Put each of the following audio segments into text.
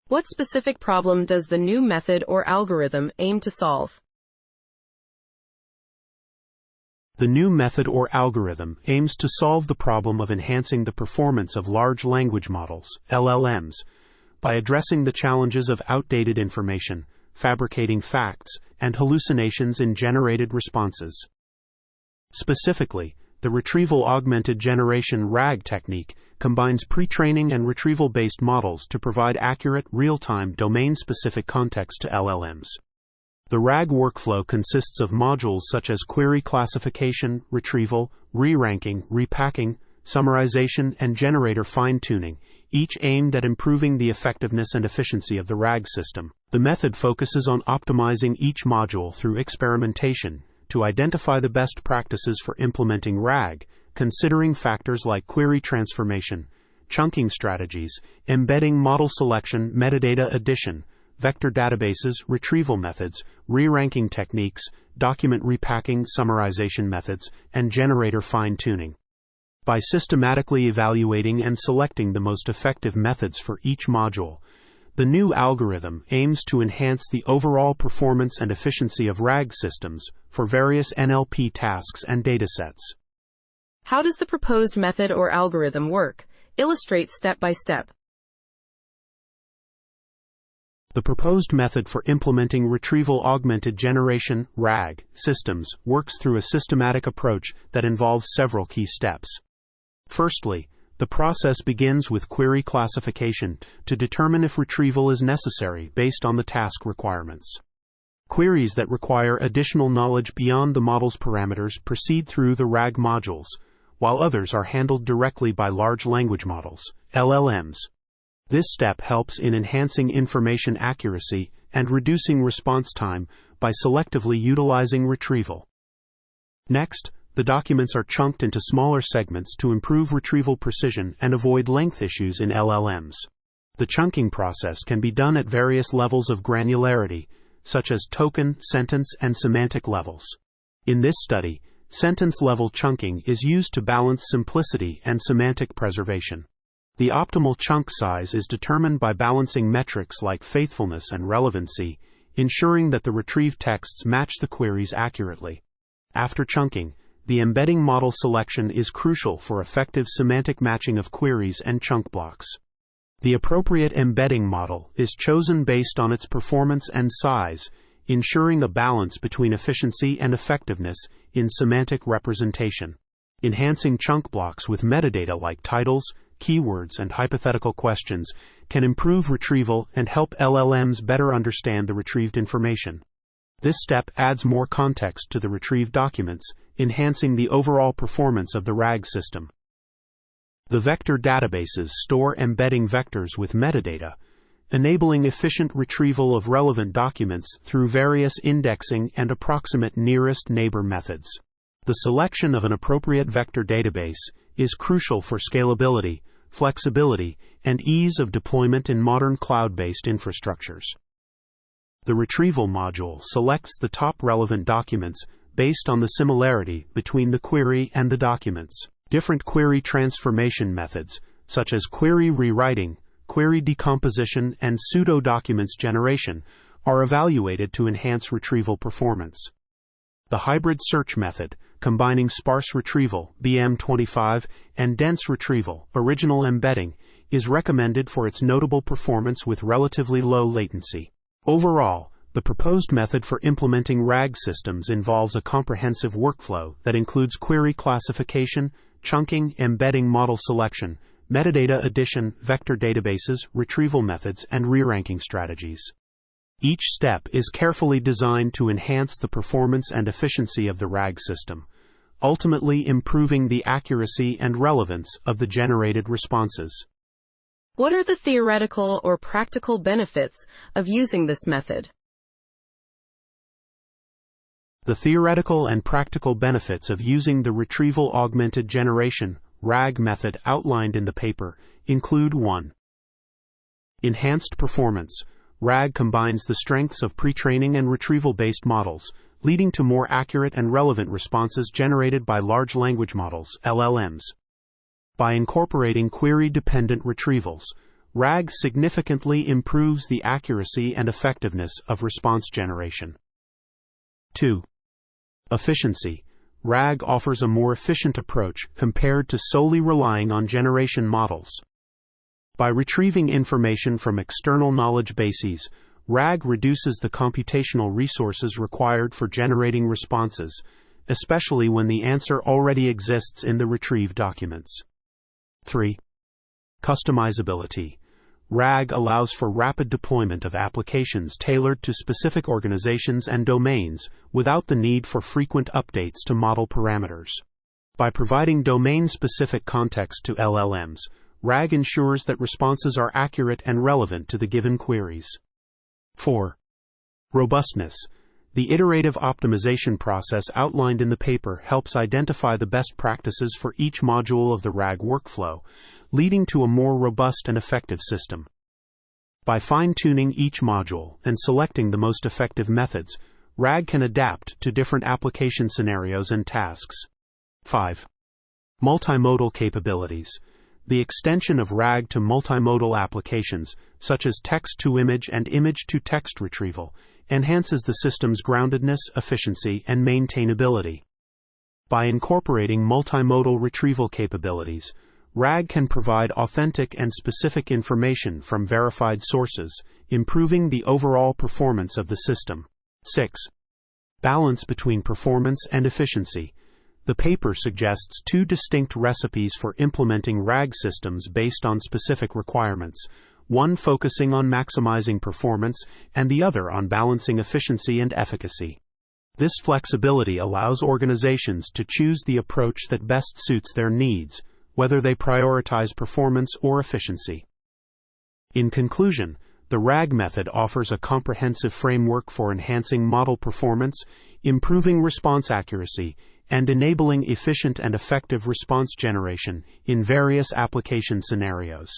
What specific problem does the new method or algorithm aim to solve? The new method or algorithm aims to solve the problem of enhancing the performance of large language models, LLMs, by addressing the challenges of outdated information, fabricating facts, and hallucinations in generated responses. Specifically, the Retrieval-Augmented Generation RAG technique combines pre-training and retrieval-based models to provide accurate, real-time, domain-specific context to LLMs. The RAG workflow consists of modules such as query classification, retrieval, re-ranking, repacking, summarization, and generator fine-tuning, each aimed at improving the effectiveness and efficiency of the RAG system. The method focuses on optimizing each module through experimentation to identify the best practices for implementing RAG, considering factors like query transformation, chunking strategies, embedding model selection, metadata addition, vector databases, retrieval methods, re-ranking techniques, document repacking, summarization methods, and generator fine-tuning. By systematically evaluating and selecting the most effective methods for each module, the new algorithm aims to enhance the overall performance and efficiency of RAG systems for various NLP tasks and datasets. How does the proposed method or algorithm work? Illustrate step by step. The proposed method for implementing Retrieval-Augmented Generation (RAG) systems works through a systematic approach that involves several key steps. Firstly, the process begins with query classification to determine if retrieval is necessary based on the task requirements. Queries that require additional knowledge beyond the model's parameters proceed through the RAG modules, while others are handled directly by large language models, LLMs. This step helps in enhancing information accuracy and reducing response time by selectively utilizing retrieval. Next, the documents are chunked into smaller segments to improve retrieval precision and avoid length issues in LLMs. The chunking process can be done at various levels of granularity, such as token, sentence, and semantic levels. In this study, sentence-level chunking is used to balance simplicity and semantic preservation. The optimal chunk size is determined by balancing metrics like faithfulness and relevancy, ensuring that the retrieved texts match the queries accurately. After chunking, the embedding model selection is crucial for effective semantic matching of queries and chunk blocks. The appropriate embedding model is chosen based on its performance and size, ensuring a balance between efficiency and effectiveness in semantic representation. Enhancing chunk blocks with metadata like titles, keywords, and hypothetical questions can improve retrieval and help LLMs better understand the retrieved information. This step adds more context to the retrieved documents, enhancing the overall performance of the RAG system. The vector databases store embedding vectors with metadata, enabling efficient retrieval of relevant documents through various indexing and approximate nearest neighbor methods. The selection of an appropriate vector database is crucial for scalability, flexibility, and ease of deployment in modern cloud-based infrastructures. The retrieval module selects the top relevant documents based on the similarity between the query and the documents. Different query transformation methods, such as query rewriting, query decomposition, and pseudo-documents generation, are evaluated to enhance retrieval performance. The hybrid search method, combining sparse retrieval, BM25, and dense retrieval, original embedding, is recommended for its notable performance with relatively low latency. Overall, the proposed method for implementing RAG systems involves a comprehensive workflow that includes query classification, chunking, embedding model selection, metadata addition, vector databases, retrieval methods, and re-ranking strategies. Each step is carefully designed to enhance the performance and efficiency of the RAG system, ultimately improving the accuracy and relevance of the generated responses. What are the theoretical or practical benefits of using this method? The theoretical and practical benefits of using the Retrieval-Augmented Generation RAG method outlined in the paper include 1. Enhanced performance. RAG combines the strengths of pre-training and retrieval-based models, leading to more accurate and relevant responses generated by large language models, LLMs. By incorporating query-dependent retrievals, RAG significantly improves the accuracy and effectiveness of response generation. 2. Efficiency. RAG offers a more efficient approach compared to solely relying on generation models. By retrieving information from external knowledge bases, RAG reduces the computational resources required for generating responses, especially when the answer already exists in the retrieved documents. 3. Customizability. RAG allows for rapid deployment of applications tailored to specific organizations and domains without the need for frequent updates to model parameters. By providing domain-specific context to LLMs, RAG ensures that responses are accurate and relevant to the given queries. 4. Robustness. The iterative optimization process outlined in the paper helps identify the best practices for each module of the RAG workflow, leading to a more robust and effective system. By fine-tuning each module and selecting the most effective methods, RAG can adapt to different application scenarios and tasks. 5. Multimodal capabilities. The extension of RAG to multimodal applications, such as text-to-image and image-to-text retrieval, enhances the system's groundedness, efficiency, and maintainability. By incorporating multimodal retrieval capabilities, RAG can provide authentic and specific information from verified sources, improving the overall performance of the system. 6. Balance between performance and efficiency. The paper suggests two distinct recipes for implementing RAG systems based on specific requirements, one focusing on maximizing performance and the other on balancing efficiency and efficacy. This flexibility allows organizations to choose the approach that best suits their needs, whether they prioritize performance or efficiency. In conclusion, the RAG method offers a comprehensive framework for enhancing model performance, improving response accuracy, and enabling efficient and effective response generation in various application scenarios.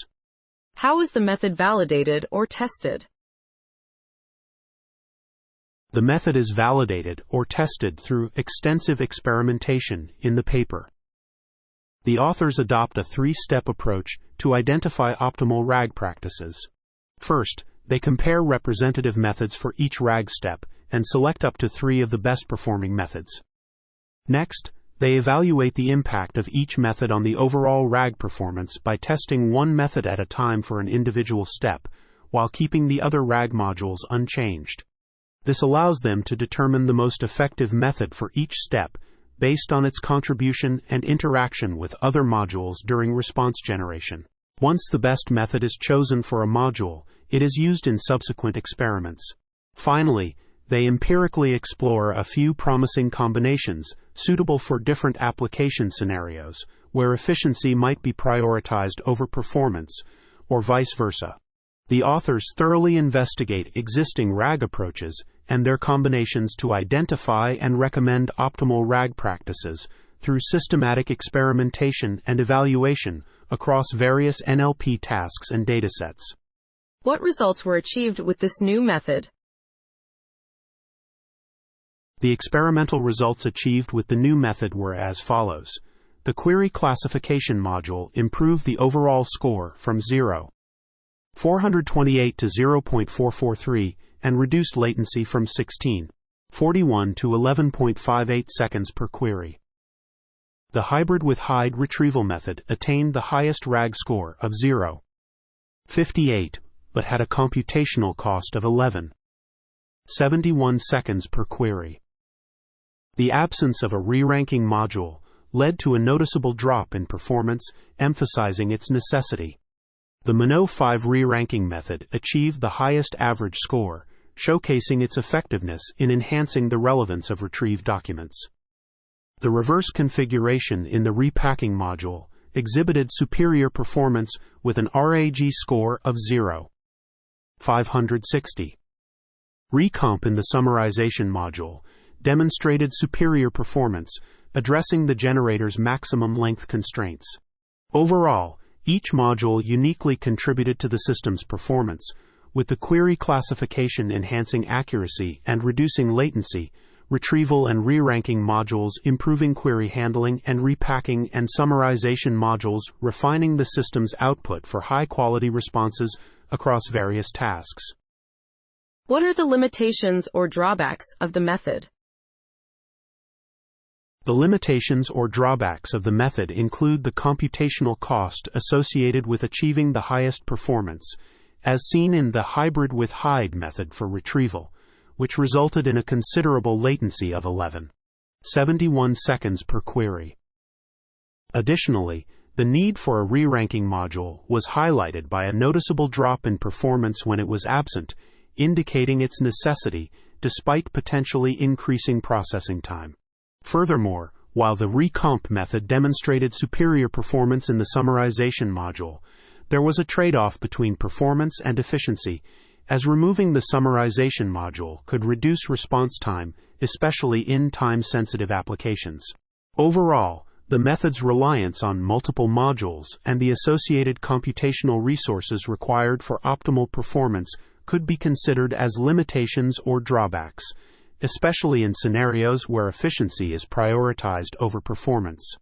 How is the method validated or tested? The method is validated or tested through extensive experimentation in the paper. The authors adopt a three-step approach to identify optimal RAG practices. First, they compare representative methods for each RAG step and select up to 3 of the best-performing methods. Next, they evaluate the impact of each method on the overall RAG performance by testing one method at a time for an individual step, while keeping the other RAG modules unchanged. This allows them to determine the most effective method for each step based on its contribution and interaction with other modules during response generation. Once the best method is chosen for a module, it is used in subsequent experiments. Finally, they empirically explore a few promising combinations suitable for different application scenarios, where efficiency might be prioritized over performance, or vice versa. The authors thoroughly investigate existing RAG approaches and their combinations to identify and recommend optimal RAG practices through systematic experimentation and evaluation across various NLP tasks and datasets. What results were achieved with this new method? The experimental results achieved with the new method were as follows. The query classification module improved the overall score from 0.428 to 0.443 and reduced latency from 16.41 to 11.58 seconds per query. The hybrid with hide retrieval method attained the highest RAG score of 0.58, but had a computational cost of 11.71 seconds per query. The absence of a re-ranking module led to a noticeable drop in performance, emphasizing its necessity. The Minot 5 re-ranking method achieved the highest average score, showcasing its effectiveness in enhancing the relevance of retrieved documents. The reverse configuration in the repacking module exhibited superior performance with an RAG score of 0.560. Recomp in the summarization module demonstrated superior performance, addressing the generator's maximum length constraints. Overall, each module uniquely contributed to the system's performance, with the query classification enhancing accuracy and reducing latency, retrieval and re-ranking modules improving query handling, and repacking and summarization modules refining the system's output for high-quality responses across various tasks. What are the limitations or drawbacks of the method? The limitations or drawbacks of the method include the computational cost associated with achieving the highest performance, as seen in the hybrid with hide method for retrieval, which resulted in a considerable latency of 11.71 seconds per query. Additionally, the need for a re-ranking module was highlighted by a noticeable drop in performance when it was absent, indicating its necessity despite potentially increasing processing time. Furthermore, while the recomp method demonstrated superior performance in the summarization module, there was a trade-off between performance and efficiency, as removing the summarization module could reduce response time, especially in time-sensitive applications. Overall, the method's reliance on multiple modules and the associated computational resources required for optimal performance could be considered as limitations or drawbacks, especially in scenarios where efficiency is prioritized over performance.